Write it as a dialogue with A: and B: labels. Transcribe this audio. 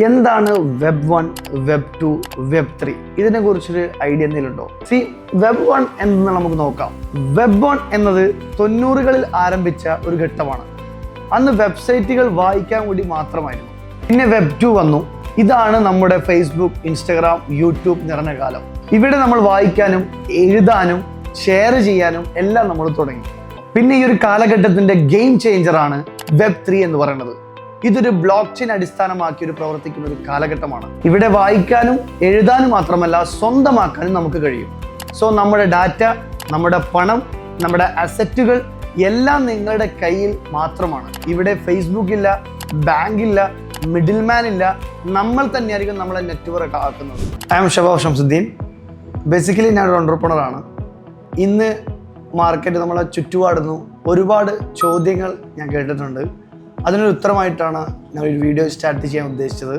A: എന്താണ് web 1, web 2, web 3? ഇതിനെ കുറിച്ചൊരു ഐഡിയ എന്തെങ്കിലും ഉണ്ടോ? വെബ് 1 എന്ന് നമുക്ക് നോക്കാം. വെബ് 1 എന്നത് 90കളിൽ ആരംഭിച്ച ഒരു ഘട്ടമാണ്. അന്ന് വെബ്സൈറ്റുകൾ വായിക്കാൻ വേണ്ടി മാത്രമായിരുന്നു. പിന്നെ വെബ് 2 വന്നു. ഇതാണ് നമ്മുടെ ഫേസ്ബുക്ക്, ഇൻസ്റ്റഗ്രാം, യൂട്യൂബ് നിറഞ്ഞ കാലം. ഇവിടെ നമ്മൾ വായിക്കാനും എഴുതാനും ഷെയർ ചെയ്യാനും എല്ലാം നമ്മൾ തുടങ്ങി. പിന്നെ ഈ ഒരു കാലഘട്ടത്തിന്റെ ഗെയിം ചേഞ്ചറാണ് വെബ് 3 എന്ന് പറയുന്നത്. ഇതൊരു ബ്ലോക്ക് ചെയിൻ അടിസ്ഥാനമാക്കി ഒരു പ്രവർത്തിക്കുന്ന ഒരു കാലഘട്ടമാണ്. ഇവിടെ വായിക്കാനും എഴുതാനും മാത്രമല്ല സ്വന്തമാക്കാനും നമുക്ക് കഴിയും. സോ നമ്മുടെ ഡാറ്റ, നമ്മുടെ പണം, നമ്മുടെ അസറ്റുകൾ എല്ലാം നിങ്ങളുടെ കയ്യിൽ മാത്രമാണ്. ഇവിടെ ഫേസ്ബുക്ക് ഇല്ല, ബാങ്ക് ഇല്ല, മിഡിൽ മാൻ ഇല്ല. നമ്മൾ തന്നെയായിരിക്കും നമ്മളെ നെറ്റ്വർക്ക് ആക്കുന്നത്. I am Shabab Shamsuddin. Basically ഞാനൊരു എൻ്റർപ്രണറാണ്. ഇന്ന് മാർക്കറ്റ് നമ്മളെ ചുറ്റുപാടുന്നു ഒരുപാട് ചോദ്യങ്ങൾ ഞാൻ കേട്ടിട്ടുണ്ട്. അതിനൊരു ഉത്തരമായിട്ടാണ് ഞാൻ ഒരു വീഡിയോ സ്റ്റാർട്ട് ചെയ്യാൻ ഉദ്ദേശിച്ചത്.